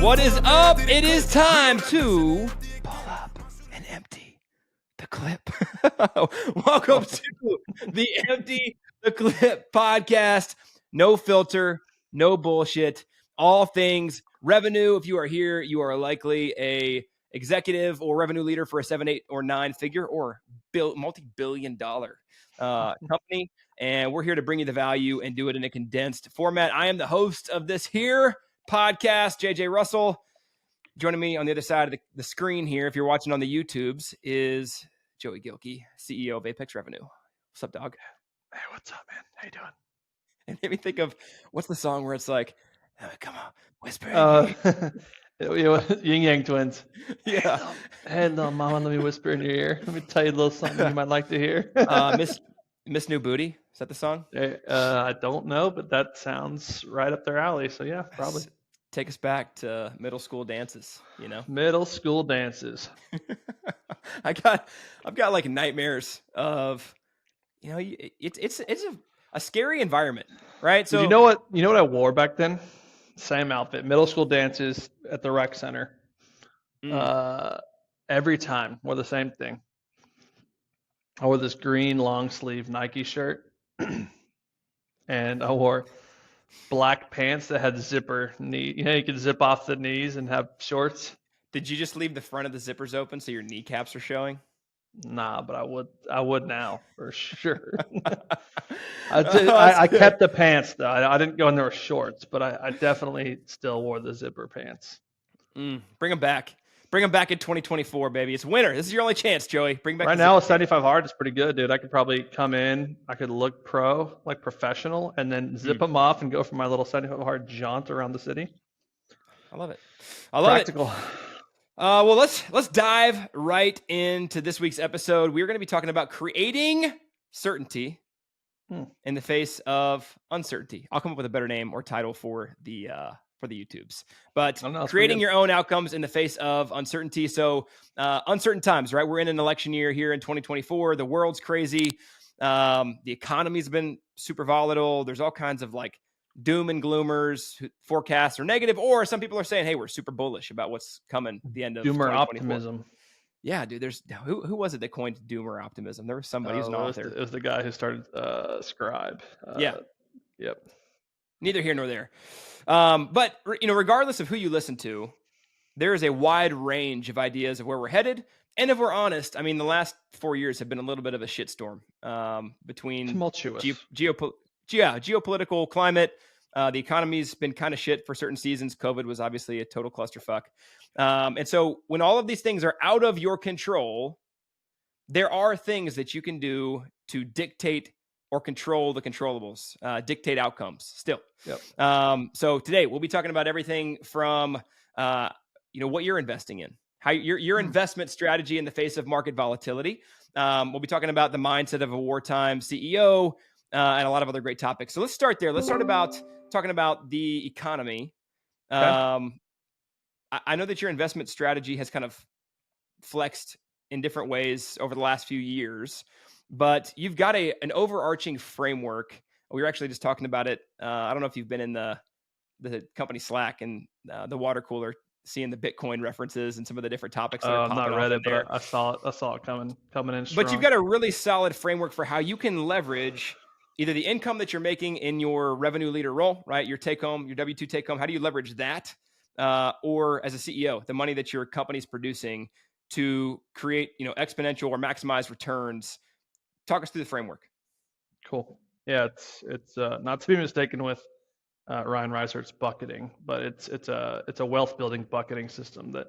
What is up? It is time to pull up and empty the clip. Welcome to the Empty the Clip podcast. No filter, no bullshit, all things revenue. If you are here, you are likely a executive or revenue leader for a 7, 8, or 9 figure or multi-billion dollar company. And we're here to bring you the value and do it in a condensed format. I am the host of this here podcast, JJ Russell. Joining me on the other side of the screen here, if you're watching on the YouTubes, is Joey Gilkey, CEO of Apex Revenue. What's up, dog? Hey, what's up, man? How you doing? And let me think of, what's the song where it's like, oh, come on, whisper. Yin Yang Twins. Yeah. Hey, little mama, let me whisper in your ear. Let me tell you a little something you might like to hear. Miss New Booty. Is that the song? I don't know, but that sounds right up their alley. So yeah, probably. Take us back to middle school dances, you know? Middle school dances. I've got like nightmares of, you know, it's a scary environment, right? So you know what I wore back then? Same outfit, middle school dances at the rec center. Every time wore the same thing. I wore this green long sleeve Nike shirt, and I wore black pants that had zipper knee. You know, you could zip off the knees and have shorts. Did you just leave the front of the zippers open so your kneecaps are showing? Nah, but I would now for sure. I kept the pants though. I didn't go in there with shorts, but I definitely still wore the zipper pants. Bring them back. Bring them back in 2024, baby. It's winter. This is your only chance, Joey. Bring back. Right now, a 75 hard is pretty good, dude. I could probably come in. I could look professional, and then zip them off and go for my little 75 hard jaunt around the city. I love it. I love Practical. Well, let's dive right into this week's episode. We're going to be talking about creating certainty in the face of uncertainty. I'll come up with a better name or title for the YouTubes, but creating your own outcomes in the face of uncertainty. So uncertain times, right? We're in an election year here in 2024. The world's crazy. The economy's been super volatile. There's all kinds of like doom and gloomers, forecasts are negative, or some people are saying, hey, we're super bullish about what's coming at the end of doomer optimism. Yeah, dude, there's who was it that coined doomer optimism? There was somebody who's an author. It was the guy who started Scribe. Yeah. Yep. Neither here nor there. But, you know, regardless of who you listen to, there is a wide range of ideas of where we're headed. And if we're honest, I mean, the last 4 years have been a little bit of a shitstorm between tumultuous geopolitical climate. The economy's been kind of shit for certain seasons. COVID was obviously a total clusterfuck. And so when all of these things are out of your control, there are things that you can do to dictate or control the controllables, dictate outcomes still. Yep. So today we'll be talking about everything from, what you're investing in, how your investment strategy in the face of market volatility. We'll be talking about the mindset of a wartime CEO and a lot of other great topics. So let's start there. Let's start talking about the economy. Okay. I know that your investment strategy has kind of flexed in different ways over the last few years, but you've got an overarching framework. We were actually just talking about it. I don't know if you've been in the company Slack and the water cooler, seeing the Bitcoin references and some of the different topics that are popping I've not read it, there. But I saw it coming in strong. But you've got a really solid framework for how you can leverage either the income that you're making in your revenue leader role, right? Your take home, your W-2 take home. How do you leverage that? Or as a CEO, the money that your company's producing to create, exponential or maximize returns. Talk us through the framework. Cool. Yeah, it's not to be mistaken with Ryan Reisert's bucketing, but it's a wealth building bucketing system that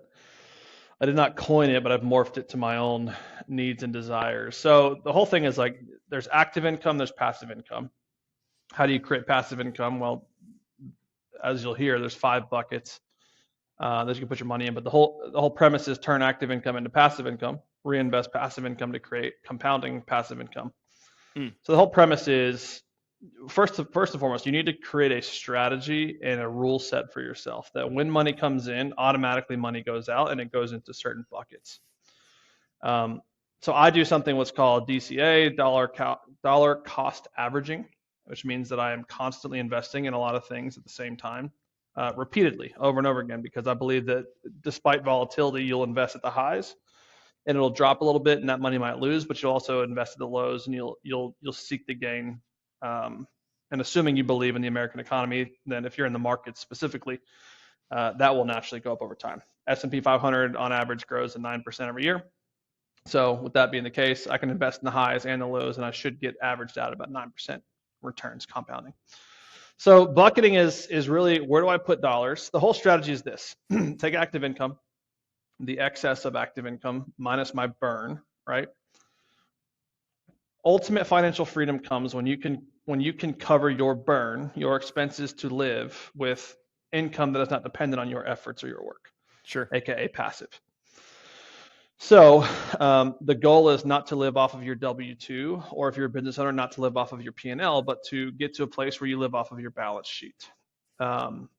I did not coin it, but I've morphed it to my own needs and desires. So the whole thing is like there's active income, there's passive income. How do you create passive income? Well, as you'll hear, there's 5 buckets that you can put your money in, but the whole premise is turn active income into passive income, reinvest passive income to create compounding passive income. So the whole premise is first and foremost, you need to create a strategy and a rule set for yourself that when money comes in, automatically money goes out and it goes into certain buckets. So I do something what's called DCA, dollar cost averaging, which means that I am constantly investing in a lot of things at the same time. repeatedly over and over again, because I believe that despite volatility, you'll invest at the highs and it'll drop a little bit and that money might lose, but you'll also invest at the lows and you'll seek the gain. And assuming you believe in the American economy, then if you're in the market specifically, that will naturally go up over time. S&P 500 on average grows at 9% every year. So with that being the case, I can invest in the highs and the lows, and I should get averaged out about 9% returns compounding. So bucketing is really, where do I put dollars? The whole strategy is this: take active income, the excess of active income minus my burn, right? Ultimate financial freedom comes when you can cover your burn, your expenses to live, with income that is not dependent on your efforts or your work, Sure. aka passive. So the goal is not to live off of your W-2, or if you're a business owner, not to live off of your P&L, but to get to a place where you live off of your balance sheet. And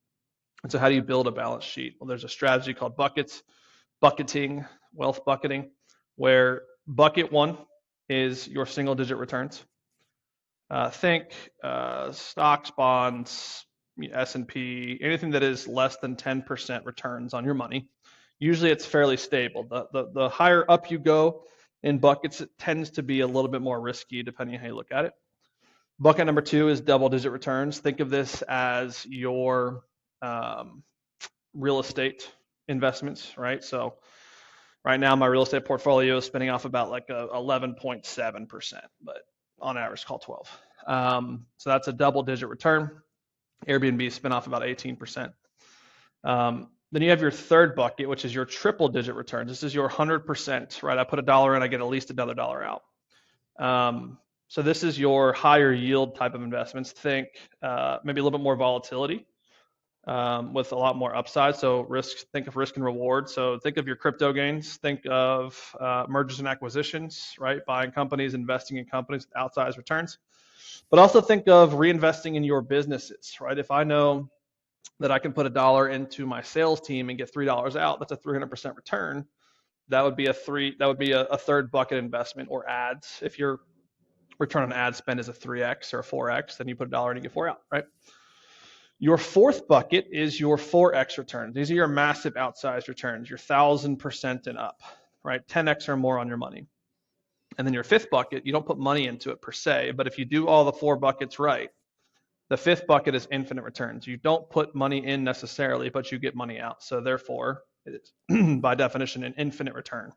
so how do you build a balance sheet? Well, there's a strategy called bucketing, wealth bucketing, where bucket one is your single digit returns. Think stocks, bonds, S&P, anything that is less than 10% returns on your money. Usually it's fairly stable. The higher up you go in buckets, it tends to be a little bit more risky depending on how you look at it. Bucket number two is double digit returns. Think of this as your real estate investments, right? So right now my real estate portfolio is spinning off about like 11.7%, but on average call 12. So that's a double digit return. Airbnb spin off about 18%. Then you have your third bucket, which is your triple digit returns. This is your 100%, right? I put $1 in, I get at least another $1 out. So this is your higher yield type of investments. Think maybe a little bit more volatility with a lot more upside. So think of risk and reward. So think of your crypto gains. Think of mergers and acquisitions, right? Buying companies, investing in companies with outsized returns. But also think of reinvesting in your businesses, right? If I know that I can put $1 into my sales team and get $3 out, that's a 300% return. That would be a third bucket investment. Or ads. If your return on ad spend is a 3x or a 4x, then you put $1 in and get 4 out, right? Your fourth bucket is your 4x returns. These are your massive outsized returns, your 1,000% and up, right? 10x or more on your money. And then your fifth bucket, you don't put money into it per se, but if you do all the 4 buckets right, the fifth bucket is infinite returns. You don't put money in necessarily, but you get money out. So therefore, it's by definition an infinite return.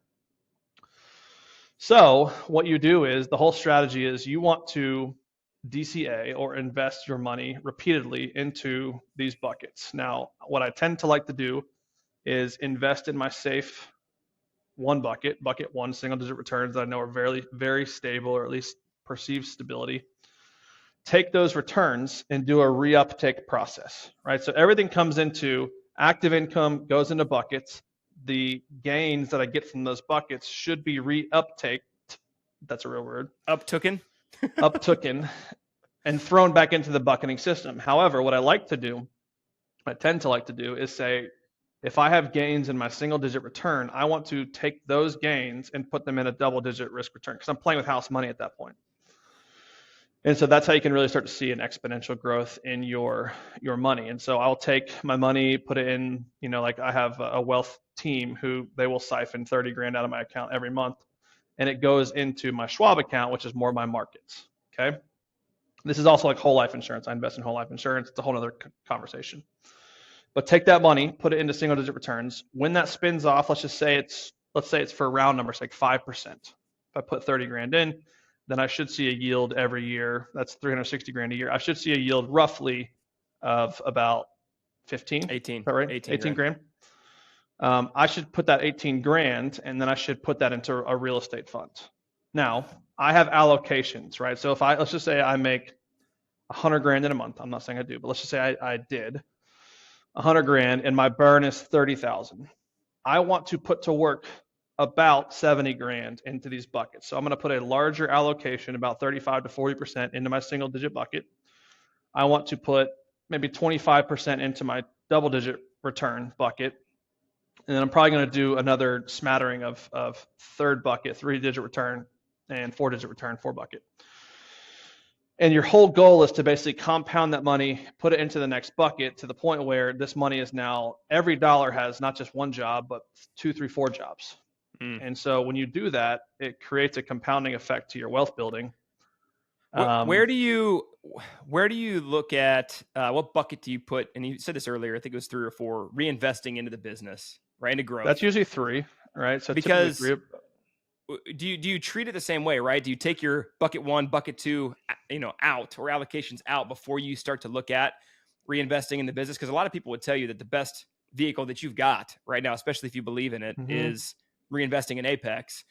So what you do is, the whole strategy is, you want to DCA or invest your money repeatedly into these buckets. Now, what I tend to like to do is invest in my safe bucket one, single digit returns that I know are very, very stable, or at least perceived stability. Take those returns and do a reuptake process, right? So everything comes into active income, goes into buckets. The gains that I get from those buckets should be reuptaked. That's a real word. Uptooken, and thrown back into the bucketing system. However, what I tend to like to do is say, if I have gains in my single digit return, I want to take those gains and put them in a double digit risk return, because I'm playing with house money at that point. And so that's how you can really start to see an exponential growth in your money. And so I'll take my money, put it in, like I have a wealth team who they will siphon 30 grand out of my account every month, and it goes into my Schwab account, which is more my markets. Okay. This is also like whole life insurance. I invest in whole life insurance. It's a whole other conversation. But take that money, put it into single digit returns. When that spins off, let's say it's for round numbers, like 5%. If I put 30 grand in, then I should see a yield every year. That's 360 grand a year. I should see a yield roughly of about 18. Is that right? 18 grand. I should put that 18 grand, and then I should put that into a real estate fund. Now, I have allocations, right? So let's just say I make 100 grand in a month. I'm not saying I do, but let's just say I did 100 grand and my burn is 30,000. I want to put to work about 70 grand into these buckets. So I'm going to put a larger allocation, about 35 to 40% into my single digit bucket. I want to put maybe 25% into my double digit return bucket. And then I'm probably going to do another smattering of third bucket, 3-digit return, and 4-digit return, 4 bucket. And your whole goal is to basically compound that money, put it into the next bucket to the point where this money is now, every dollar has not just one job, but 2, 3, 4 jobs. And so when you do that, it creates a compounding effect to your wealth building. Where do you look at, what bucket do you put? And you said this earlier, I think it was 3 or 4, reinvesting into the business, right? Into growth. That's usually 3, right? So because typically 3. do you treat it the same way, right? Do you take your bucket 1, bucket 2, out, or allocations out before you start to look at reinvesting in the business? Because a lot of people would tell you that the best vehicle that you've got right now, especially if you believe in it, is reinvesting in Apex.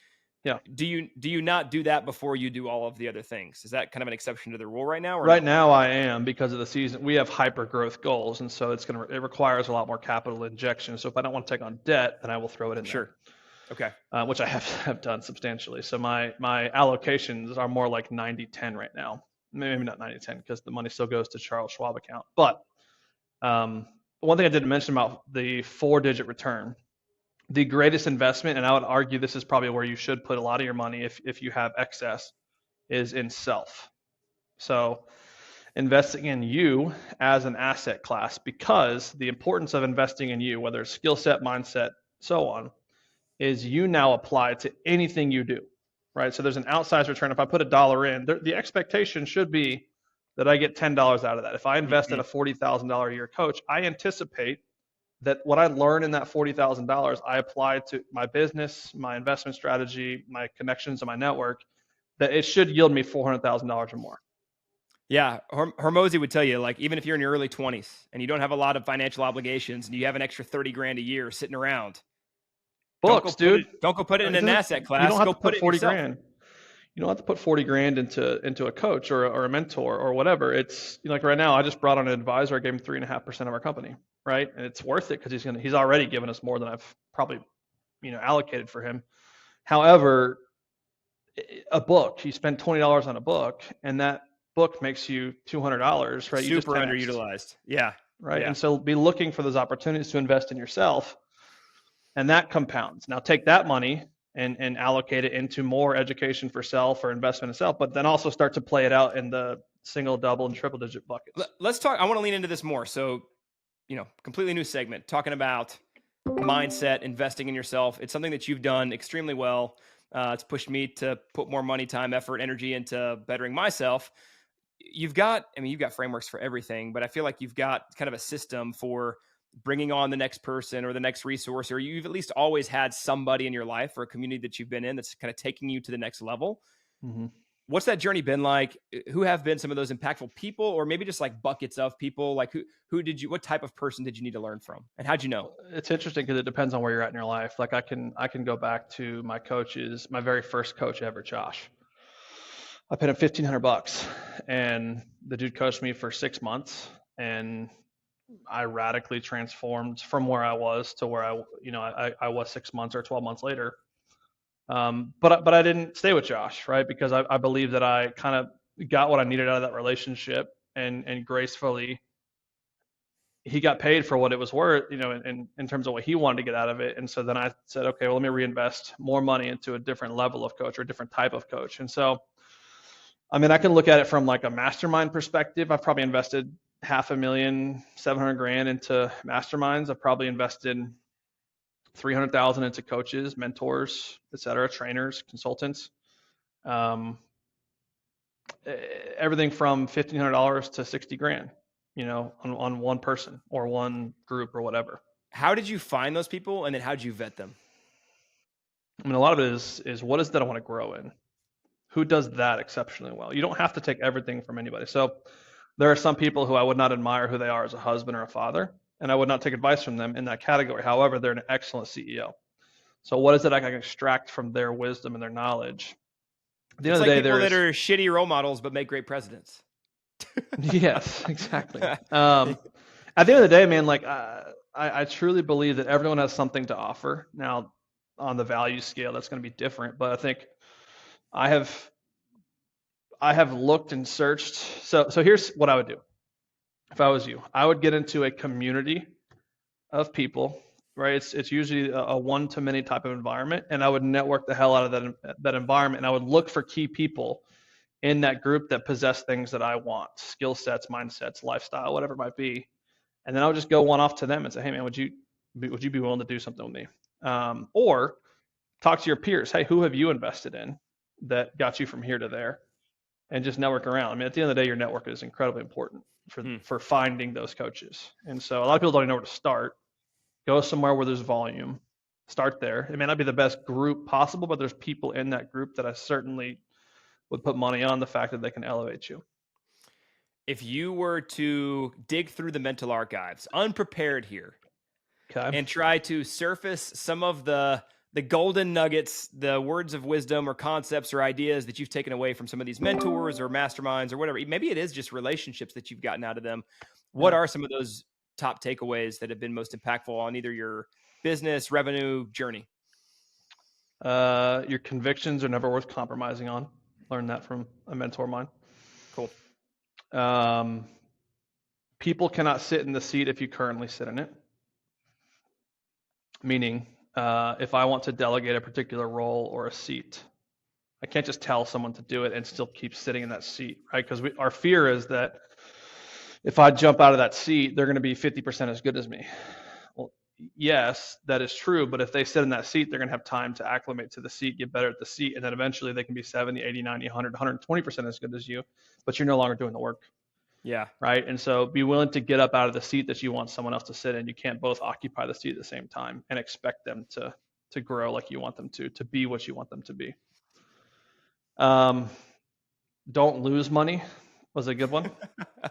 Yeah. Do you not do that before you do all of the other things? Is that kind of an exception to the rule right now? Or right now I am, because of the season. We have hyper growth goals, and so it requires a lot more capital injection. So if I don't want to take on debt, then I will throw it in Sure. there. Okay. Which I have done substantially. So my allocations are more like 90-10 right now. Maybe not 90-10 because the money still goes to Charles Schwab account. But one thing I didn't mention about the 4-digit return, the greatest investment, and I would argue this is probably where you should put a lot of your money if you have excess, is in self. So investing in you as an asset class, because the importance of investing in you, whether it's skill set, mindset, so on, is you now apply to anything you do, right? So there's an outsized return. If I put $1 in, the expectation should be that I get $10 out of that. If I invest in a $40,000 a year coach, I anticipate that what I learn in that $40,000, I apply to my business, my investment strategy, my connections, and my network, that it should yield me $400,000 or more. Yeah, Hormozy would tell you, like, even if you're in your early 20s and you don't have a lot of financial obligations and you have an extra $30,000 a year sitting around, books, dude. Don't go put it in an asset class. You don't have go to put 40 yourself. grand. You don't have to put 40 grand into a coach or a mentor or whatever. It's like right now, I just brought on an advisor. I gave him 3.5% of our company, right? And it's worth it because he's already given us more than I've probably allocated for him. However, a book, you spend $20 on a book, and that book makes you $200, right? Super underutilized. Yeah. Right. Yeah. And so be looking for those opportunities to invest in yourself, and that compounds. Now take that money and allocate it into more education for self or investment in self, but then also start to play it out in the single, double, and triple digit buckets. Let's talk. I want to lean into this more. So, completely new segment, talking about mindset, investing in yourself. It's something that you've done extremely well. It's pushed me to put more money, time, effort, energy into bettering myself. You've got frameworks for everything, but I feel like you've got kind of a system for bringing on the next person or the next resource, or you've at least always had somebody in your life or a community that you've been in that's kind of taking you to the next level. Mm-hmm. What's that journey been like? Who have been some of those impactful people, or maybe just like buckets of people? Like what type of person did you need to learn from, and how'd you know? It's interesting because it depends on where you're at in your life. Like I can go back to my coaches, my very first coach ever, Josh. I paid him $1,500, and the dude coached me for 6 months, and I radically transformed from where I was to where I was 6 months or 12 months later. But I didn't stay with Josh, right? Because I believe that I kind of got what I needed out of that relationship, and gracefully he got paid for what it was worth, in terms of what he wanted to get out of it. And so then I said, okay, well, let me reinvest more money into a different level of coach or a different type of coach. And so, I can look at it from like a mastermind perspective. I've probably invested $500,000, $700,000 into masterminds. I've probably invested $300,000 into coaches, mentors, etc., trainers, consultants. Everything from $1,500 to $60,000, on one person or one group or whatever. How did you find those people, and then how did you vet them? A lot of it is what is that I want to grow in? Who does that exceptionally well? You don't have to take everything from anybody. So there are some people who I would not admire who they are as a husband or a father, and I would not take advice from them in that category. However, they're an excellent CEO. So what is it I can extract from their wisdom and their knowledge? At the end of the day, people that are shitty role models but make great presidents. Yes, exactly. At the end of the day, man, like I truly believe that everyone has something to offer. Now, on the value scale, that's going to be different, but I think I have looked and searched. So here's what I would do. If I was you, I would get into a community of people, right? It's usually a one-to-many type of environment, and I would network the hell out of that environment, and I would look for key people in that group that possess things that I want, skill sets, mindsets, lifestyle, whatever it might be. And then I'll just go one off to them and say, hey man, would you be willing to do something with me? Or talk to your peers. Hey, who have you invested in that got you from here to there? And just network around. I mean, at the end of the day, your network is incredibly important for finding those coaches. And so a lot of people don't even know where to start. Go somewhere where there's volume. Start there. It may not be the best group possible, but there's people in that group that I certainly would put money on the fact that they can elevate you. If you were to dig through the mental archives, unprepared here, Okay. and try to surface some of the golden nuggets, the words of wisdom or concepts or ideas that you've taken away from some of these mentors or masterminds or whatever, maybe it is just relationships that you've gotten out of them. What are some of those top takeaways that have been most impactful on either your business, revenue journey? Your convictions are never worth compromising on. Learned that from a mentor of mine. Cool. People cannot sit in the seat if you currently sit in it. Meaning, if I want to delegate a particular role or a seat, I can't just tell someone to do it and still keep sitting in that seat, right? Because our fear is that if I jump out of that seat, they're going to be 50% as good as me. Well, yes, that is true. But if they sit in that seat, they're going to have time to acclimate to the seat, get better at the seat. And then eventually they can be 70, 80, 90, 100, 120% as good as you, but you're no longer doing the work. Yeah. Right. And so be willing to get up out of the seat that you want someone else to sit in. You can't both occupy the seat at the same time and expect them to grow like you want them to be what you want them to be. Don't lose money was a good one.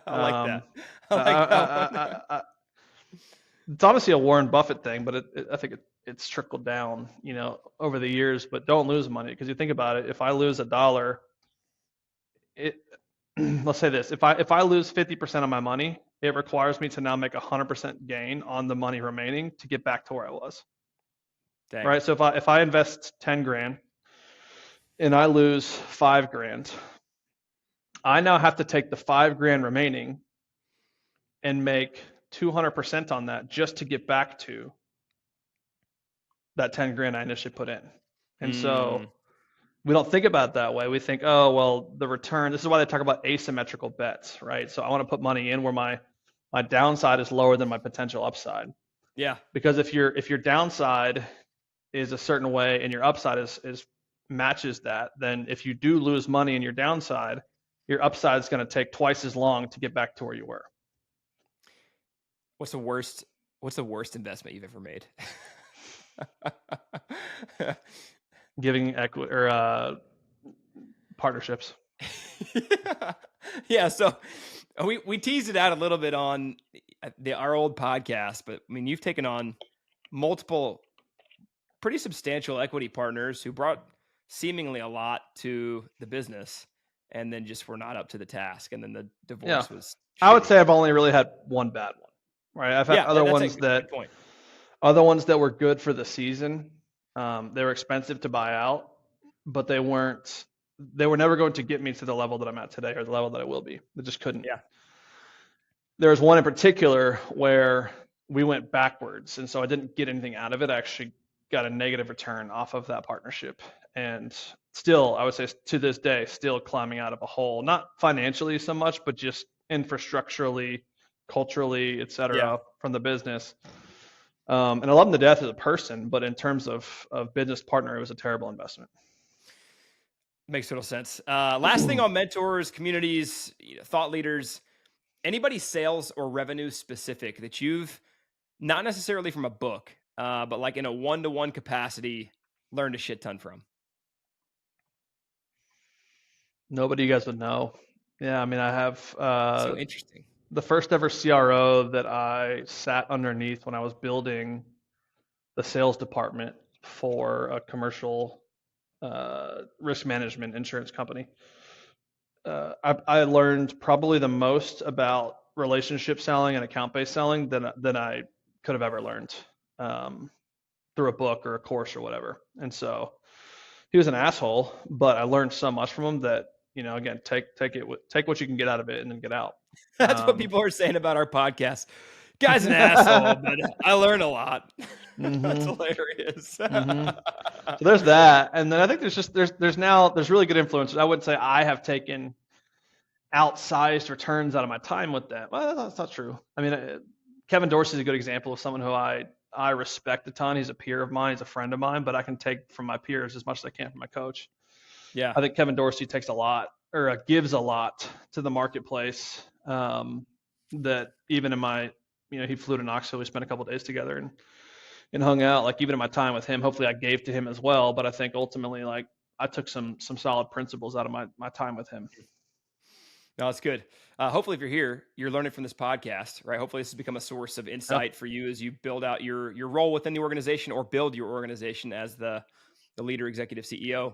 I like that. I like that. It's obviously a Warren Buffett thing, but I think it's trickled down, over the years. But don't lose money, because you think about it. If I lose $1, let's say this: if I lose 50% of my money, it requires me to now make 100% gain on the money remaining to get back to where I was. Dang. Right. So if I invest 10 grand and I lose 5 grand, I now have to take the 5 grand remaining and make 200% on that just to get back to that 10 grand I initially put in. And so we don't think about it that way. We think, oh, well, the return, this is why they talk about asymmetrical bets, right? So I want to put money in where my downside is lower than my potential upside. Yeah. Because if your downside is a certain way and your upside is matches that, then if you do lose money in your downside, your upside is going to take twice as long to get back to where you were. What's the worst investment you've ever made? Giving equity or partnerships. Yeah. So we teased it out a little bit on our old podcast, but I mean, you've taken on multiple pretty substantial equity partners who brought seemingly a lot to the business, and then just were not up to the task. And then the divorce was shitty. I would say I've only really had one bad one, right? I've had other ones that were good for the season. They were expensive to buy out, but they were never going to get me to the level that I'm at today or the level that I will be. They just couldn't. Yeah. There was one in particular where we went backwards, and so I didn't get anything out of it. I actually got a negative return off of that partnership. And still, I would say to this day, still climbing out of a hole, not financially so much, but just infrastructurally, culturally, et cetera, from the business. And I love him to death as a person, but in terms of business partner, it was a terrible investment. Makes total sense. Last thing on mentors, communities, thought leaders, anybody sales or revenue specific that you've, not necessarily from a book, but like in a one-to-one capacity, learned a shit ton from? Nobody you guys would know. Yeah, I mean, I have so interesting. The first ever CRO that I sat underneath when I was building the sales department for a commercial risk management insurance company. I learned probably the most about relationship selling and account-based selling than I could have ever learned through a book or a course or whatever. And so he was an asshole, but I learned so much from him that, again, take what you can get out of it and then get out. That's what people are saying about our podcast. Guy's an asshole, but I learn a lot. That's Mm-hmm. hilarious. Mm-hmm. So there's that, and then I think there's really good influences. I wouldn't say I have taken outsized returns out of my time with that. Well, that's not true. I mean, Kevin Dorsey is a good example of someone who I respect a ton. He's a peer of mine. He's a friend of mine, but I can take from my peers as much as I can from my coach. Yeah. I think Kevin Dorsey takes a lot or gives a lot to the marketplace. That even in my, he flew to Knoxville. We spent a couple of days together and hung out. Like even in my time with him, hopefully I gave to him as well. But I think ultimately, like I took some solid principles out of my time with him. No, it's good. Hopefully, if you're here, you're learning from this podcast, right? Hopefully, this has become a source of insight for you as you build out your role within the organization or build your organization as the leader, executive CEO.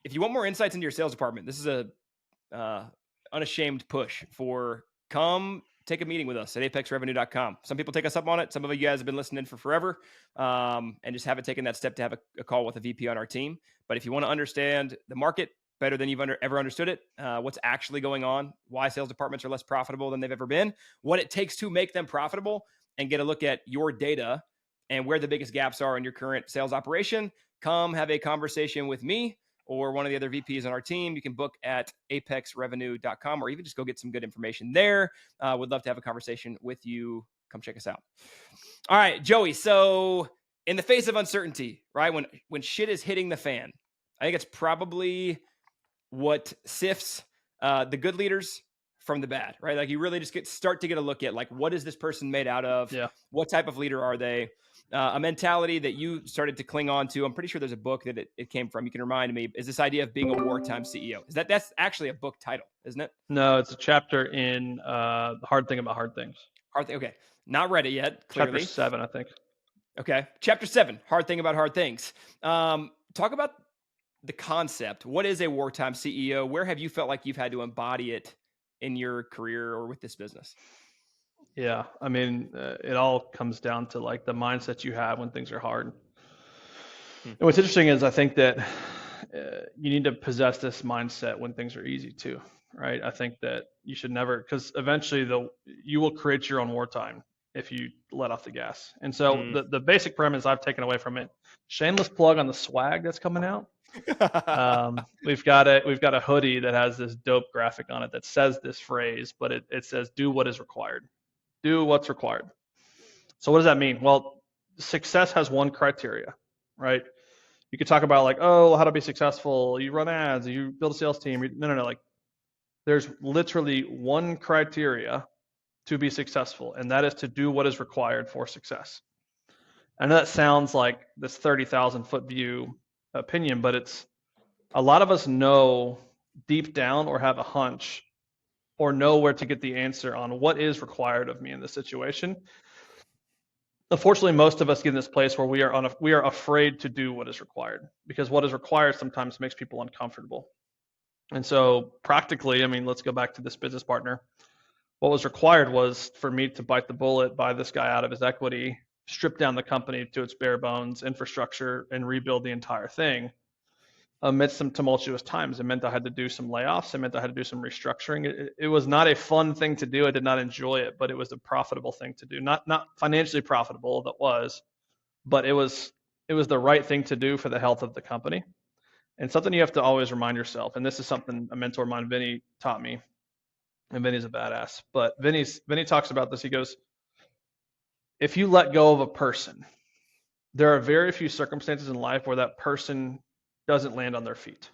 If you want more insights into your sales department, this is a unashamed push for come take a meeting with us at apexrevenue.com. Some people take us up on it. Some of you guys have been listening for forever and just haven't taken that step to have a call with a VP on our team. But if you want to understand the market better than you've ever understood it, what's actually going on, why sales departments are less profitable than they've ever been, what it takes to make them profitable, and get a look at your data and where the biggest gaps are in your current sales operation, come have a conversation with me or one of the other VPs on our team. You can book at apexrevenue.com or even just go get some good information there. Would love to have a conversation with you. Come check us out. All right, Joey. So in the face of uncertainty, right, when shit is hitting the fan, I think it's probably what sifts the good leaders from the bad, right? Like you really just start to get a look at like, what is this person made out of? Yeah. What type of leader are they? A mentality that you started to cling on to. I'm pretty sure there's a book that it came from. You can remind me, is this idea of being a wartime CEO. That's actually a book title, isn't it? No, it's a chapter in The Hard Thing About Hard Things. Okay. Not read it yet, clearly. Chapter 7, I think. Okay. Chapter 7, Hard Thing About Hard Things. Talk about the concept. What is a wartime CEO? Where have you felt like you've had to embody it in your career or with this business? Yeah, I mean, it all comes down to like the mindset you have when things are hard. And what's interesting is I think that you need to possess this mindset when things are easy too, right? I think that you should never, because eventually you will create your own wartime if you let off the gas. And so the basic premise I've taken away from it, shameless plug on the swag that's coming out. We've got a hoodie that has this dope graphic on it that says this phrase, but it says, do what is required. Do what's required. So what does that mean? Well, success has one criteria, right? You could talk about like, oh, how to be successful. You run ads, you build a sales team. No. Like there's literally one criteria to be successful, and that is to do what is required for success. I know that sounds like this 30,000 foot view opinion, but it's a lot of us know deep down or have a hunch or know where to get the answer on what is required of me in this situation. Unfortunately, most of us get in this place where we are afraid to do what is required because what is required sometimes makes people uncomfortable. And so practically, I mean, let's go back to this business partner. What was required was for me to bite the bullet, buy this guy out of his equity, strip down the company to its bare bones, infrastructure, and rebuild the entire thing. Amidst some tumultuous times. It meant I had to do some layoffs. It meant I had to do some restructuring. It was not a fun thing to do. I did not enjoy it, but it was a profitable thing to do. Not financially profitable, that was, but it was the right thing to do for the health of the company. And something you have to always remind yourself, and this is something a mentor of mine, Vinny, taught me, and Vinny's a badass, but Vinny talks about this. He goes, if you let go of a person, there are very few circumstances in life where that person doesn't land on their feet.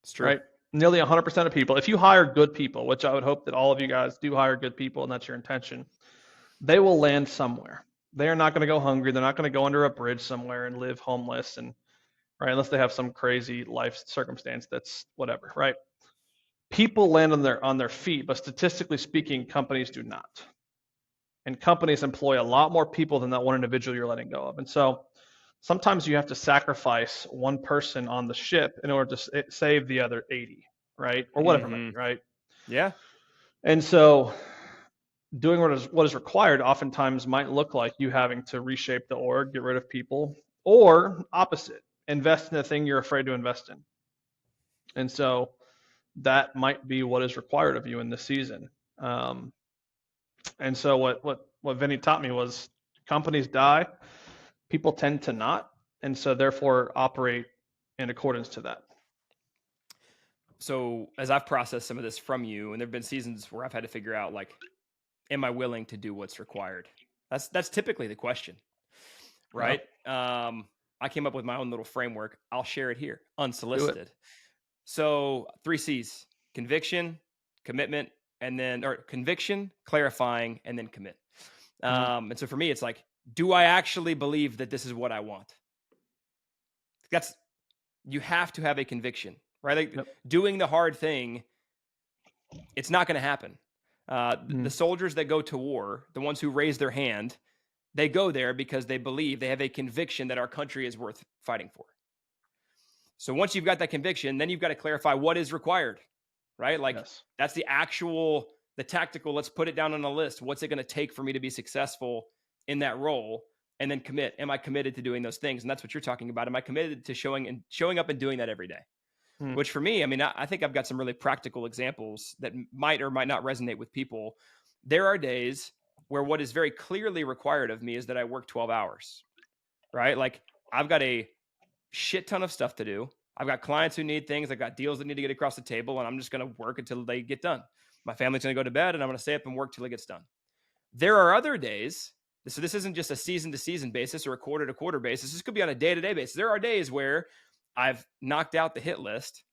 It's true. Right? Nearly 100% of people, if you hire good people, which I would hope that all of you guys do hire good people and that's your intention, they will land somewhere. They are not going to go hungry. They're not going to go under a bridge somewhere and live homeless and right, unless they have some crazy life circumstance that's whatever, right? People land on their feet, but statistically speaking, companies do not. And companies employ a lot more people than that one individual you're letting go of. And so sometimes you have to sacrifice one person on the ship in order to save the other 80, right? Or whatever, right? Yeah. And so doing what is required oftentimes might look like you having to reshape the org, get rid of people, or opposite, invest in the thing you're afraid to invest in. And so that might be what is required of you in this season. And so what Vinny taught me was companies die, people tend to not, and so therefore operate in accordance to that. So as I've processed some of this from you, and there've been seasons where I've had to figure out, like, am I willing to do what's required? That's typically the question, right? I came up with my own little framework. I'll share it here, Do it. unsolicited. So 3 C's: conviction, commitment, and then, or conviction, clarifying, and then commit. And so for me, it's like, do I actually believe that this is what I want? You have to have a conviction, right? Like, Yep. doing the hard thing, it's not going to happen. The soldiers that go to war, the ones who raise their hand, they go there because they believe, they have a conviction that our country is worth fighting for. So once you've got that conviction, then you've got to clarify what is required, right? Like, Yes. that's the tactical, let's put it down on a list. What's it going to take for me to be successful in that role? And then commit. Am I committed to doing those things? And that's what you're talking about. Am I committed to showing up and doing that every day? Which for me, I mean, I think I've got some really practical examples that might or might not resonate with people. There are days where what is very clearly required of me is that I work 12 hours, right? Like, I've got a shit ton of stuff to do. I've got clients who need things. I've got deals that need to get across the table, and I'm just going to work until they get done. My family's going to go to bed, and I'm going to stay up and work till it gets done. There are other days, so this isn't just a season-to-season basis or a quarter-to-quarter basis. This could be on a day-to-day basis. There are days where I've knocked out the hit list.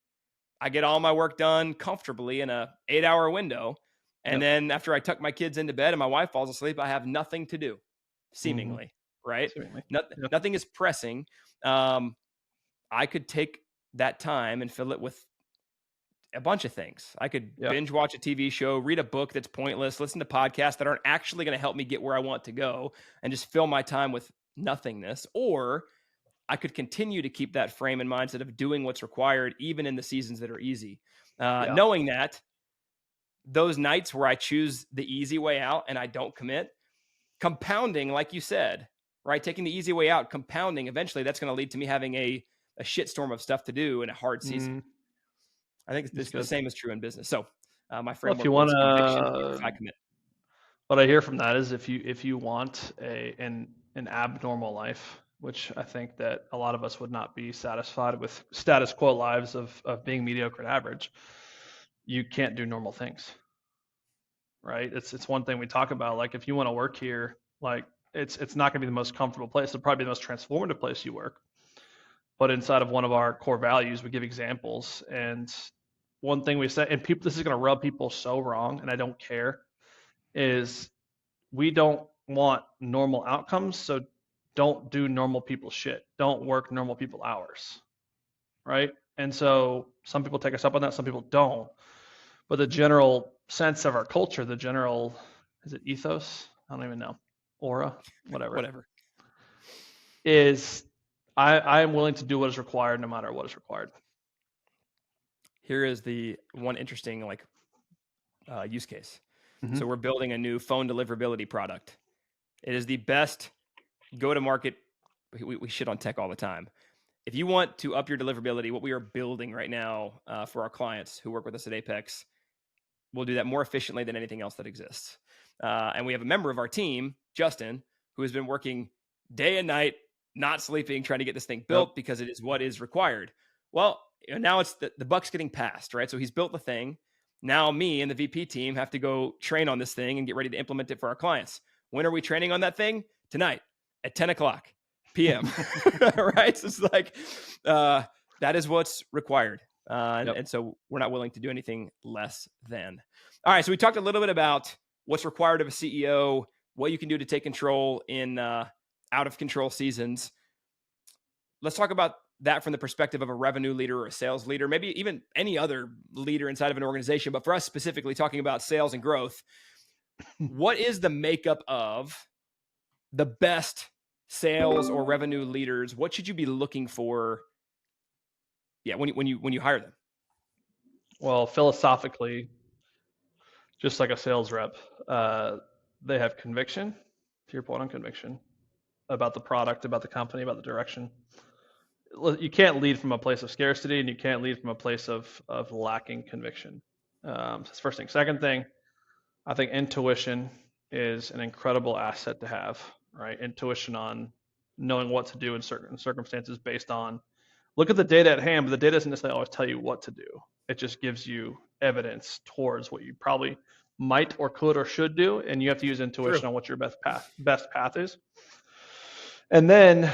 I get all my work done comfortably in a 8-hour window. And then after I tuck my kids into bed and my wife falls asleep, I have nothing to do, seemingly, right? Seemingly. Nothing is pressing. I could take that time and fill it with a bunch of things. I could binge watch a TV show, read a book that's pointless, listen to podcasts that aren't actually going to help me get where I want to go, and just fill my time with nothingness. Or I could continue to keep that frame and mindset of doing what's required, even in the seasons that are easy. Knowing that those nights where I choose the easy way out and I don't commit, compounding, like you said, right? Taking the easy way out, compounding, eventually that's going to lead to me having a shitstorm of stuff to do in a hard season. I think the same is true in business. So my framework, if you want to, I commit. What I hear from that is if you want an abnormal life, which I think that a lot of us would not be satisfied with status quo lives of being mediocre and average, you can't do normal things, right? It's one thing we talk about. Like, if you want to work here, like, it's not going to be the most comfortable place. It'll probably be the most transformative place you work. But inside of one of our core values, we give examples. And one thing we say, and people, this is going to rub people so wrong, and I don't care, is we don't want normal outcomes. So don't do normal people shit. Don't work normal people hours, right? And so some people take us up on that, some people don't. But the general sense of our culture, the general, is it ethos? I don't even know. Aura, whatever. Is I am willing to do what is required no matter what is required. Here is the one interesting use case. So we're building a new phone deliverability product. It is the best go-to-market. We shit on tech all the time. If you want to up your deliverability, what we are building right now for our clients who work with us at Apex, we'll do that more efficiently than anything else that exists. And we have a member of our team, Justin, who has been working day and night, not sleeping, trying to get this thing built because it is what is required. Well, now it's the buck's getting passed, right? So he's built the thing. Now me and the VP team have to go train on this thing and get ready to implement it for our clients. When are we training on that thing? Tonight at 10 o'clock p.m. Right? So it's like, that is what's required. And so we're not willing to do anything less than. All right. So we talked a little bit about what's required of a CEO, what you can do to take control in out of control seasons. Let's talk about that from the perspective of a revenue leader or a sales leader, maybe even any other leader inside of an organization. But for us specifically, talking about sales and growth, what is the makeup of the best sales or revenue leaders? What should you be looking for? Yeah, when you hire them. Well, philosophically, just like a sales rep, they have conviction. To your point on conviction about the product, about the company, about the direction. You can't lead from a place of scarcity, and you can't lead from a place of lacking conviction. So that's the first thing. Second thing, I think intuition is an incredible asset to have, right? Intuition on knowing what to do in certain circumstances based on look at the data at hand, but the data doesn't necessarily always tell you what to do. It just gives you evidence towards what you probably might or could or should do, and you have to use intuition True. on what your best path is. And then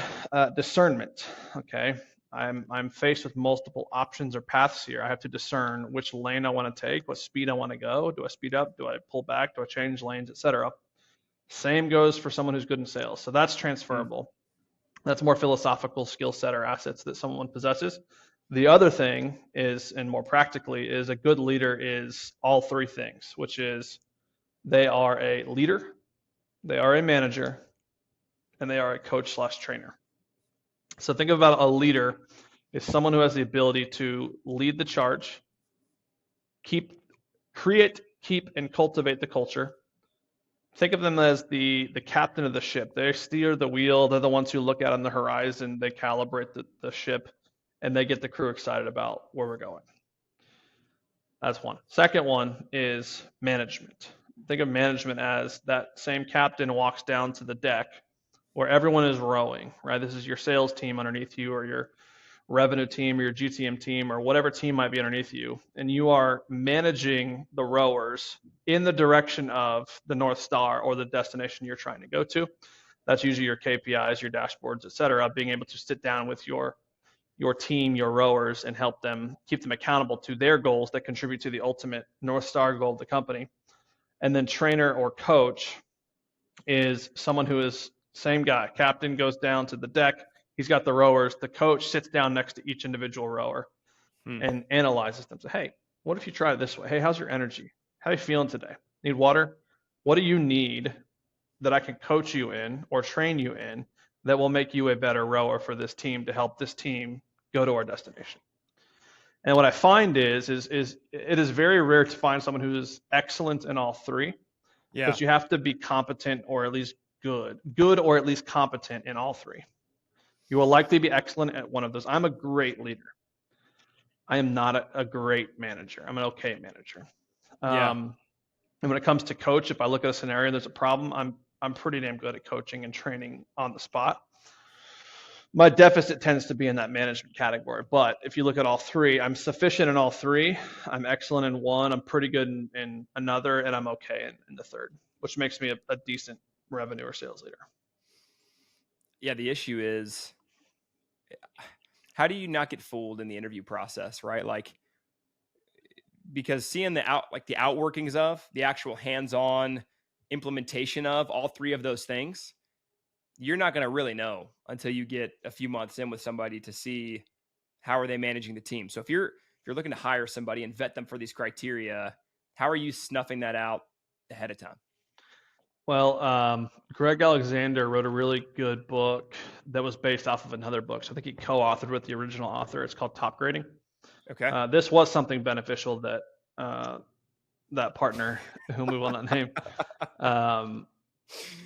discernment. Okay, I'm faced with multiple options or paths here. I have to discern which lane I want to take, what speed I want to go. Do I speed up? Do I pull back? Do I change lanes, etc. Same goes for someone who's good in sales. So that's transferable. That's more philosophical skill set or assets that someone possesses. The other thing is, and more practically, is a good leader is all three things, which is they are a leader, they are a manager, and they are a coach/trainer. So think about a leader is someone who has the ability to lead the charge, create, keep, and cultivate the culture. Think of them as the captain of the ship. They steer the wheel. They're the ones who look out on the horizon. They calibrate the ship, and they get the crew excited about where we're going. That's one. Second one is management. Think of management as that same captain walks down to the deck where everyone is rowing, right? This is your sales team underneath you, or your revenue team, or your GTM team, or whatever team might be underneath you, and you are managing the rowers in the direction of the North Star or the destination you're trying to go to. That's usually your KPIs, your dashboards, et cetera, being able to sit down with your team, your rowers, and help them, keep them accountable to their goals that contribute to the ultimate North Star goal of the company. And then trainer or coach is someone who is same guy. Captain goes down to the deck. He's got the rowers. The coach sits down next to each individual rower and analyzes them. So, hey, what if you try it this way? Hey, how's your energy? How are you feeling today? Need water? What do you need that I can coach you in or train you in that will make you a better rower for this team to help this team go to our destination? And what I find is it is very rare to find someone who is excellent in all three. Yeah. Because you have to be competent or at least good or at least competent in all three. You will likely be excellent at one of those. I'm a great leader. I am not a great manager. I'm an okay manager. Yeah. And when it comes to coach, if I look at a scenario and there's a problem, I'm pretty damn good at coaching and training on the spot. My deficit tends to be in that management category. But if you look at all three, I'm sufficient in all three. I'm excellent in one. I'm pretty good in another, and I'm okay in the third, which makes me a decent revenue or sales leader. Yeah, the issue is, how do you not get fooled in the interview process, right? Like, because seeing the outworkings of the actual hands-on implementation of all three of those things, you're not going to really know until you get a few months in with somebody to see how are they managing the team. So if you're looking to hire somebody and vet them for these criteria, how are you snuffing that out ahead of time? Well, Greg Alexander wrote a really good book that was based off of another book. So I think he co-authored with the original author. It's called Top Grading. Okay. This was something beneficial that that partner, whom we will not name,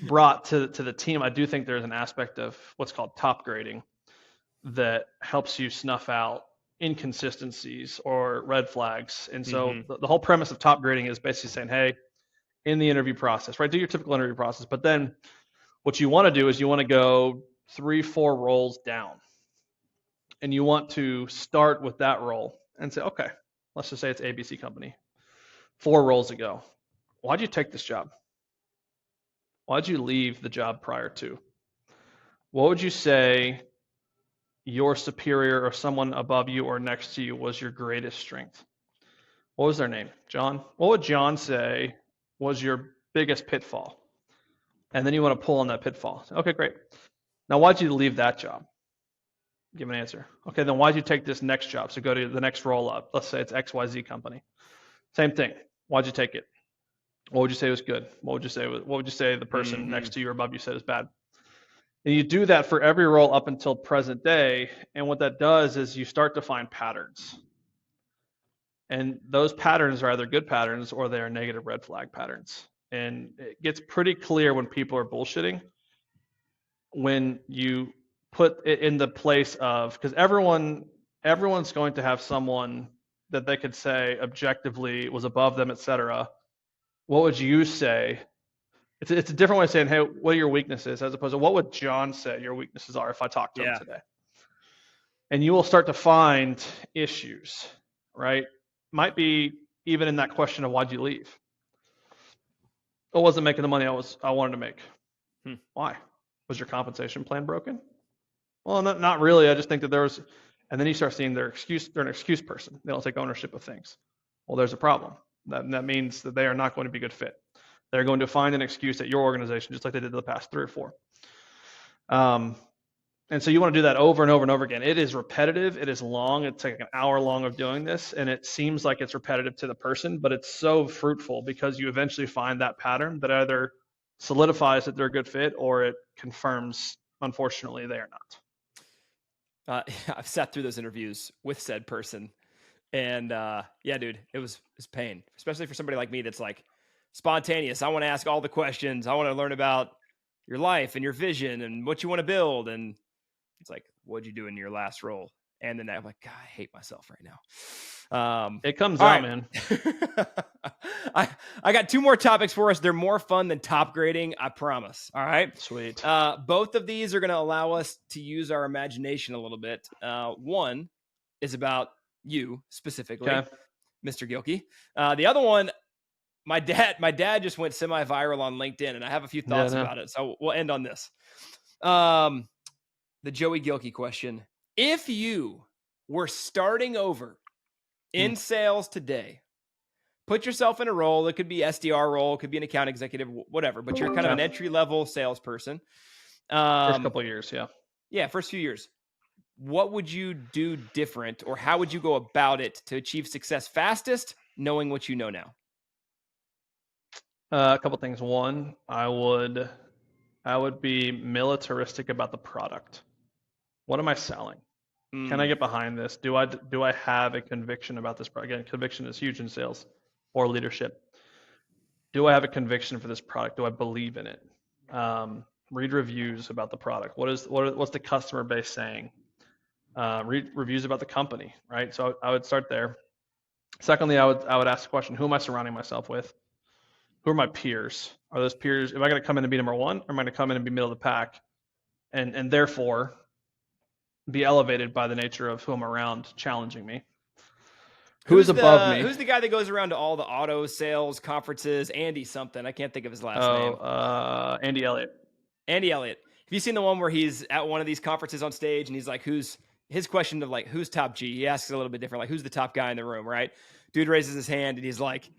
brought to the team. I do think there's an aspect of what's called top grading that helps you snuff out inconsistencies or red flags. And so the whole premise of top grading is basically saying, hey, in the interview process, right? Do your typical interview process, but then what you want to do is you want to go 3-4 roles down. And you want to start with that role and say, okay, let's just say it's ABC company. 4 roles ago. Why'd you take this job? Why'd you leave the job prior to? What would you say your superior or someone above you or next to you was your greatest strength? What was their name? John? What would John say was your biggest pitfall? And then you want to pull on that pitfall. Okay, great. Now, why'd you leave that job? Give an answer. Okay, then why'd you take this next job? So go to the next roll up. Let's say it's XYZ company. Same thing. Why'd you take it? What would you say was good? What would you say the person next to you or above you said is bad? And you do that for every role up until present day. And what that does is you start to find patterns. And those patterns are either good patterns or they are negative red flag patterns. And it gets pretty clear when people are bullshitting when you put it in the place of, because everyone's going to have someone that they could say objectively was above them, etc. What would you say it's a different way of saying, hey, what are your weaknesses, as opposed to what would John say your weaknesses are if I talked to him today. And you will start to find issues, right? Might be even in that question of why'd you leave? I wasn't making the money I wanted to make. Why? Was your compensation plan broken? Well, not really. I just think that there was, and then you start seeing they're an excuse person. They don't take ownership of things. Well, there's a problem. That means that they are not going to be a good fit. They're going to find an excuse at your organization, just like they did the past 3 or 4. And so you want to do that over and over and over again. It is repetitive. It is long. It's like an hour long of doing this, and it seems like it's repetitive to the person, but it's so fruitful because you eventually find that pattern that either solidifies that they're a good fit or it confirms, unfortunately, they are not. I've sat through those interviews with said person, and yeah, dude, it was pain, especially for somebody like me that's like spontaneous. I want to ask all the questions. I want to learn about your life and your vision and what you want to build. And it's like, what'd you do in your last role? And then I'm like, God, I hate myself right now. It comes out, man. I got 2 more topics for us. They're more fun than top grading, I promise. All right. Sweet. Both of these are going to allow us to use our imagination a little bit. One is about you specifically, Mr. Gilkey. The other one, my dad just went semi-viral on LinkedIn, and I have a few thoughts about it. So we'll end on this. The Joey Gilkey question. If you were starting over in sales today, put yourself in a role. It could be SDR role, it could be an account executive, whatever, but you're kind of an entry-level salesperson. First couple of years, yeah. Yeah, first few years. What would you do different, or how would you go about it to achieve success fastest, knowing what you know now? A couple things. One, I would be militaristic about the product. What am I selling? Can I get behind this? Do I have a conviction about this? Again, conviction is huge in sales or leadership. Do I have a conviction for this product? Do I believe in it? Read reviews about the product. What's the customer base saying? Read reviews about the company, right? So I would start there. Secondly, I would ask the question, who am I surrounding myself with? Who are my peers? Are those peers, am I going to come in and be number one, or am I going to come in and be middle of the pack and therefore be elevated by the nature of who I'm around challenging me? Who's above me? Who's the guy that goes around to all the auto sales conferences? Andy something. I can't think of his last name. Andy Elliott. Andy Elliott. Have you seen the one where he's at one of these conferences on stage and he's like, his question of like, who's top G? He asks a little bit different, like, who's the top guy in the room, right? Dude raises his hand and he's like,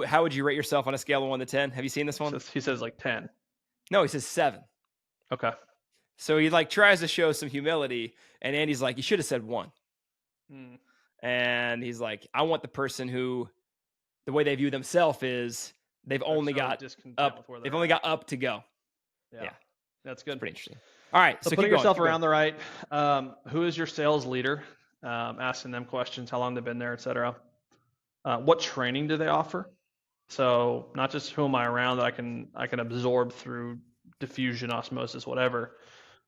how would you rate yourself on a scale of 1 to 10? Have you seen this one? He says like 10. No, he says 7. Okay. So he like tries to show some humility, and Andy's like, you should have said 1. And he's like, I want the person who, the way they view themselves is they've only got up. They've only got up to go. Yeah. That's good. It's pretty interesting. All right. So putting yourself around the right. Who is your sales leader? Asking them questions, how long they've been there, et cetera. What training do they offer? So not just who am I around that I can absorb through diffusion, osmosis, whatever,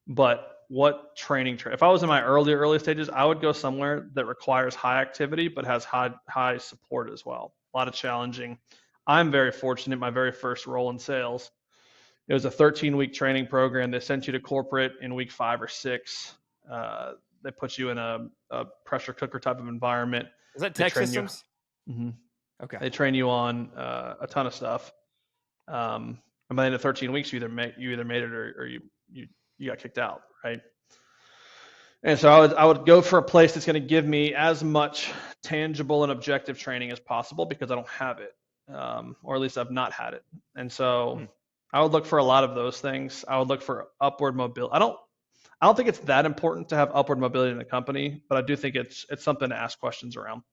but what training? If I was in my early stages, I would go somewhere that requires high activity but has high support as well. A lot of challenging. I'm very fortunate. My very first role in sales, it was a 13-week training program. They sent you to corporate in week 5 or 6. They put you in a pressure cooker type of environment. Is that Tech Systems? Okay. They train you on a ton of stuff. And by the end of 13 weeks, you either made it or you got kicked out, right? And so I would go for a place that's going to give me as much tangible and objective training as possible because I don't have it, or at least I've not had it. And so I would look for a lot of those things. I would look for upward mobility. I don't think it's that important to have upward mobility in the company, but I do think it's something to ask questions around.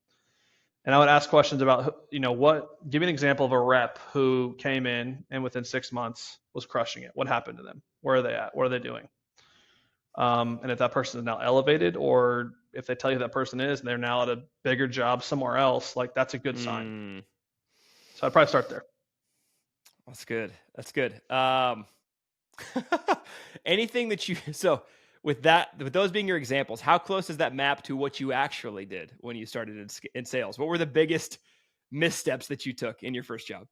And I would ask questions about, give me an example of a rep who came in and within 6 months was crushing it. What happened to them? Where are they at? What are they doing? And if that person is now elevated, or if they tell you that person is, and they're now at a bigger job somewhere else, like that's a good sign. So I'd probably start there. That's good. That's good. Anything that so with those being your examples, how close does that map to what you actually did when you started in sales? What were the biggest missteps that you took in your first job?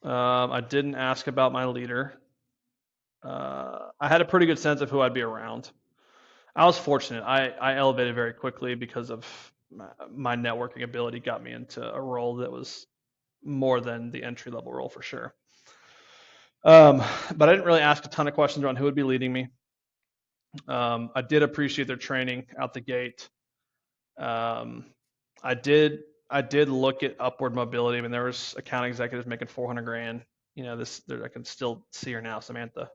I didn't ask about my leader. I had a pretty good sense of who I'd be around. I was fortunate. I elevated very quickly because of my networking ability got me into a role that was more than the entry level role for sure. But I didn't really ask a ton of questions around who would be leading me. I did appreciate their training out the gate. I did look at upward mobility. I mean, there was account executives making 400 grand. You know, I can still see her now, Samantha.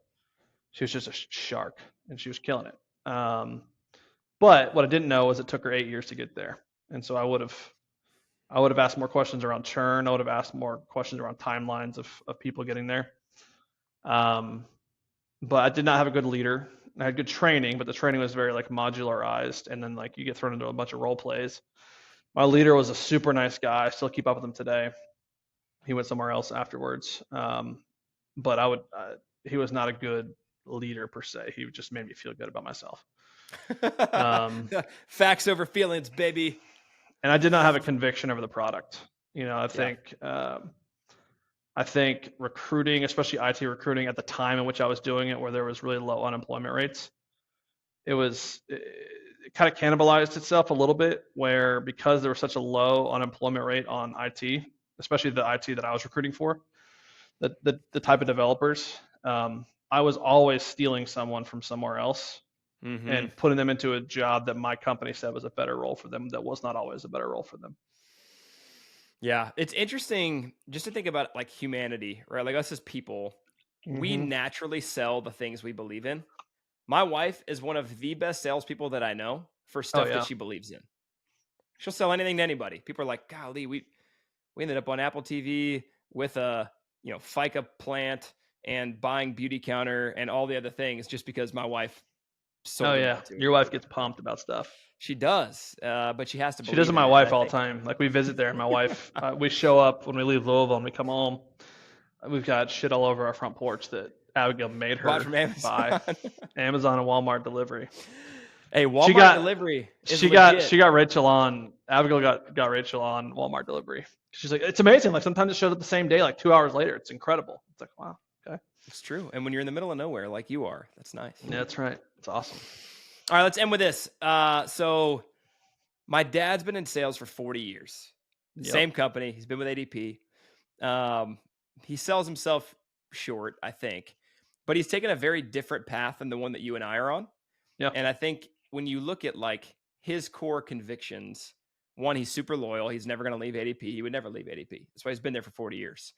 She was just a shark, and she was killing it. But what I didn't know was it took her 8 years to get there, and so I would have asked more questions around churn. I would have asked more questions around timelines of people getting there. But I did not have a good leader. I had good training, but the training was very like modularized, and then like you get thrown into a bunch of role plays. My leader was a super nice guy. I still keep up with him today. He went somewhere else afterwards. But he was not a good leader per se. He just made me feel good about myself. Facts over feelings, baby. And I did not have a conviction over the product. You know, I think recruiting, especially IT recruiting at the time in which I was doing it, where there was really low unemployment rates, it kind of cannibalized itself a little bit, where because there was such a low unemployment rate on IT, especially the IT that I was recruiting for, the type of developers, I was always stealing someone from somewhere else and putting them into a job that my company said was a better role for them that was not always a better role for them. Yeah, it's interesting just to think about like humanity, right? Like us as people, we naturally sell the things we believe in. My wife is one of the best salespeople that I know for stuff that she believes in. She'll sell anything to anybody. People are like, golly, we ended up on Apple TV with a FICA plant and buying Beauty Counter and all the other things just because my wife sold it to your wife gets pumped about stuff. She does, but she has to. She does with my wife all the time. Like we visit there, and my wife, we show up when we leave Louisville, and we come home. We've got shit all over our front porch that Abigail made her buy. Amazon and Walmart delivery. Hey, Walmart delivery. She got Rachel on. Abigail got Rachel on Walmart delivery. She's like, it's amazing. Like sometimes it shows up the same day, like 2 hours later. It's incredible. It's like, wow, okay. It's true. And when you're in the middle of nowhere, like you are, that's nice. Yeah, that's right. It's awesome. All right, let's end with this. So my dad's been in sales for 40 years. Same company. He's been with ADP. He sells himself short, I think, but he's taken a very different path than the one that you and I are on. Yeah. And I think when you look at like his core convictions, one, he's super loyal. He's never going to leave ADP. He would never leave ADP. That's why he's been there for 40 years.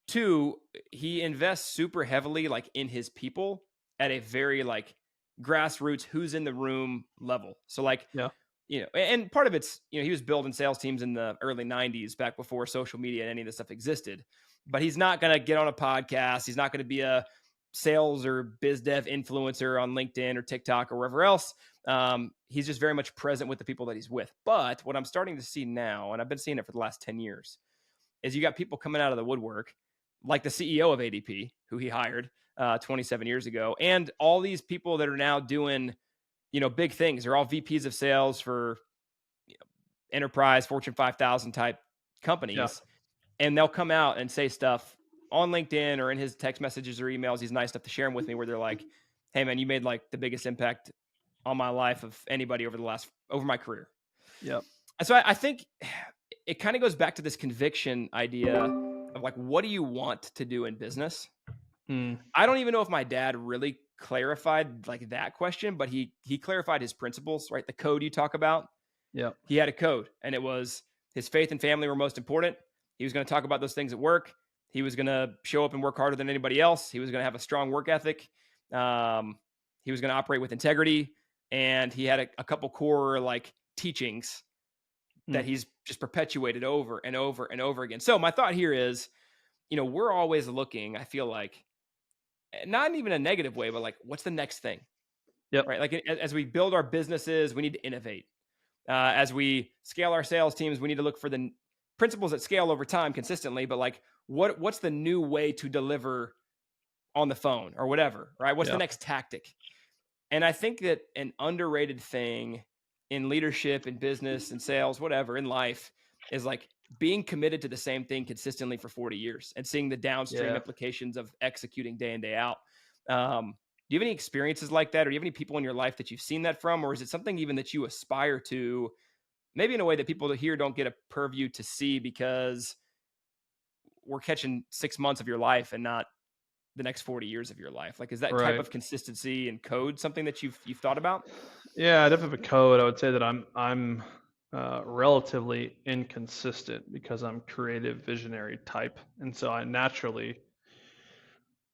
Two, he invests super heavily like in his people at a very like grassroots, who's in the room level. So like, and part of it's, he was building sales teams in the early 90s back before social media and any of this stuff existed, but he's not going to get on a podcast. He's not going to be a sales or biz dev influencer on LinkedIn or TikTok or wherever else. He's just very much present with the people that he's with. But what I'm starting to see now, and I've been seeing it for the last 10 years, is you got people coming out of the woodwork, like the CEO of ADP, who he hired 27 years ago, and all these people that are now doing, big things. They're all VPs of sales for enterprise Fortune 5,000 type companies, and they'll come out and say stuff on LinkedIn or in his text messages or emails. He's nice enough to share them with me, where they're like, "Hey, man, you made like the biggest impact on my life of anybody over my career." Yep. And so I think it kind of goes back to this conviction idea of like, what do you want to do in business? I don't even know if my dad really clarified like that question, but he clarified his principles, right? The code you talk about. Yeah. He had a code, and it was his faith and family were most important. He was going to talk about those things at work. He was going to show up and work harder than anybody else. He was going to have a strong work ethic. He was going to operate with integrity, and he had a couple core like teachings that he's just perpetuated over and over and over again. So my thought here is, we're always looking, I feel like, not even a negative way, but like, what's the next thing? Yep. Right. Like as we build our businesses, we need to innovate. As we scale our sales teams, we need to look for the principles that scale over time consistently, but like what's the new way to deliver on the phone or whatever, right? What's the next tactic? And I think that an underrated thing in leadership, in business, in sales, whatever, in life is like being committed to the same thing consistently for 40 years and seeing the downstream Yeah. implications of executing day in, day out. Do you have any experiences like that? Or do you have any people in your life that you've seen that from? Or is it something even that you aspire to, maybe in a way that people here don't get a purview to see because we're catching 6 months of your life and not the next 40 years of your life? Like, is that type Right. of consistency and code something that you've thought about? Yeah, I definitely have a code. I would say that I'm relatively inconsistent because I'm creative visionary type, and so I naturally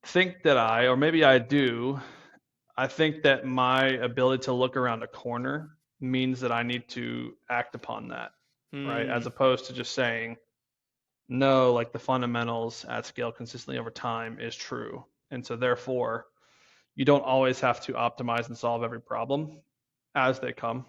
think that or maybe I do. I think that my ability to look around a corner means that I need to act upon that, right? As opposed to just saying, no, like the fundamentals at scale consistently over time is true. And so therefore, you don't always have to optimize and solve every problem as they come.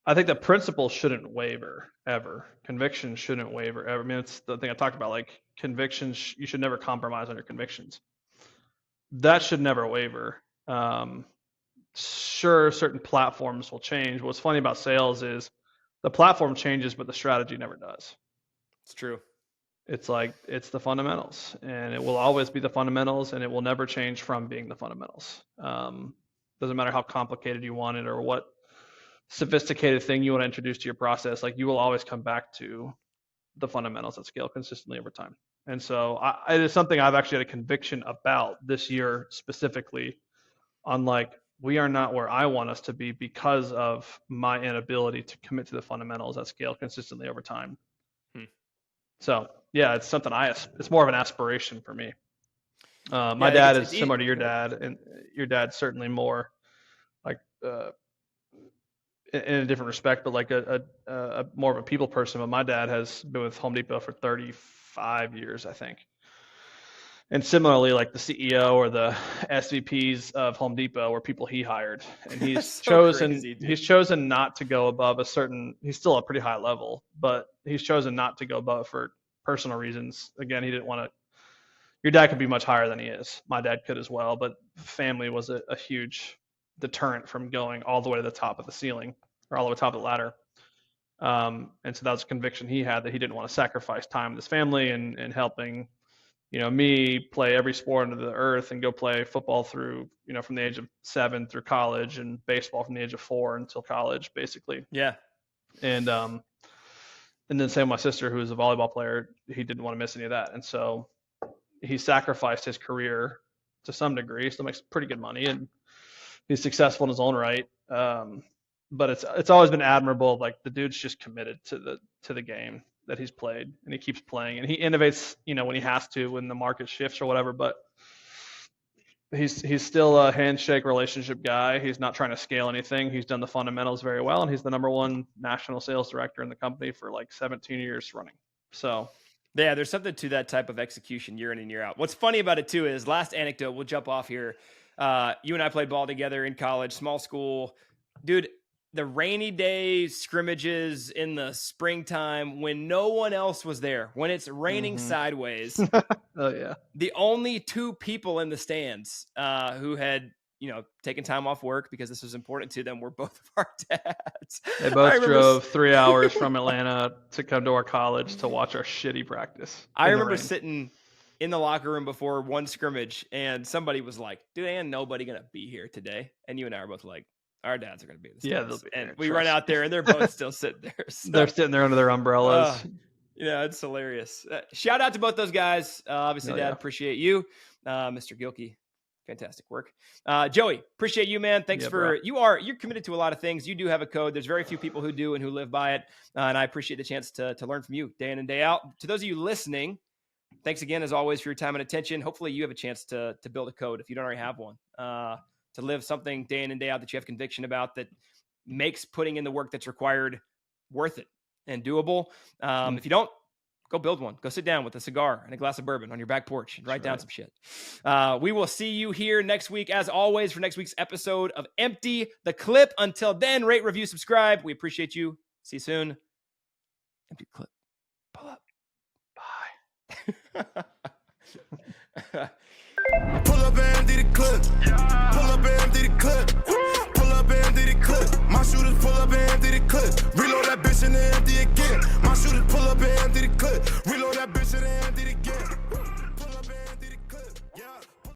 I think the principle shouldn't waver ever. Conviction shouldn't waver ever. I mean, it's the thing I talked about, like convictions, you should never compromise on your convictions. That should never waver. Sure, certain platforms will change. What's funny about sales is the platform changes, but the strategy never does. It's true. It's like, it's the fundamentals, and it will always be the fundamentals, and it will never change from being the fundamentals. Doesn't matter how complicated you want it or what sophisticated thing you want to introduce to your process, like you will always come back to the fundamentals that scale consistently over time. And so it is something I've actually had a conviction about this year specifically, on like, we are not where I want us to be because of my inability to commit to the fundamentals that scale consistently over time. So yeah, it's something it's more of an aspiration for me. My dad is similar to your dad, and your dad's certainly more like, in a different respect, but like a more of a people person. But my dad has been with Home Depot for 35 years, I think. And similarly, like the CEO or the SVPs of Home Depot were people he hired, and he's chosen not to go above a certain. He's still a pretty high level, but he's chosen not to go above for personal reasons. Again, he didn't want to. Your dad could be much higher than he is. My dad could as well, but family was a huge deterrent from going all the way to the top of the ceiling or all the way to the top of the ladder. And so that was a conviction he had, that he didn't want to sacrifice time with his family and helping, me play every sport under the earth and go play football through, from the age of 7 through college, and baseball from the age of 4 until college, basically. Yeah. And then same with my sister, who was a volleyball player. He didn't want to miss any of that. And so he sacrificed his career to some degree, still makes pretty good money, and he's successful in his own right. But it's always been admirable. Like, the dude's just committed to the game that he's played, and he keeps playing, and he innovates, when he has to, when the market shifts or whatever. But he's still a handshake relationship guy. He's not trying to scale anything. He's done the fundamentals very well, and he's the #1 national sales director in the company for like 17 years running. So yeah, there's something to that type of execution year in and year out. What's funny about it too is, last anecdote, we'll jump off here. You and I played ball together in college, small school. Dude, the rainy day scrimmages in the springtime when no one else was there, when it's raining sideways. Oh yeah. The only 2 people in the stands who had, taken time off work because this was important to them were both of our dads. They both drove 3 hours from Atlanta to come to our college to watch our shitty practice. I remember sitting in the locker room before one scrimmage, and somebody was like, dude, ain't nobody going to be here today. And you and I were both like, our dads are going to be in the stands. Yeah, they'll be and there, we run out there, and they're both still sitting there. So, they're sitting there under their umbrellas. It's hilarious. Shout out to both those guys. Obviously, Dad, appreciate you. Mr. Gilkey, fantastic work. Joey, appreciate you, man. Thanks you're committed to a lot of things. You do have a code. There's very few people who do and who live by it. And I appreciate the chance to learn from you day in and day out. To those of you listening, thanks again, as always, for your time and attention. Hopefully you have a chance to build a code if you don't already have one, to live something day in and day out that you have conviction about, that makes putting in the work that's required worth it and doable. If you don't, go build one. Go sit down with a cigar and a glass of bourbon on your back porch and write down some shit. We will see you here next week, as always, for next week's episode of Empty the Clip. Until then, rate, review, subscribe. We appreciate you. See you soon. Empty the Clip. Pull up. Bye. Pull up and empty the clip. Pull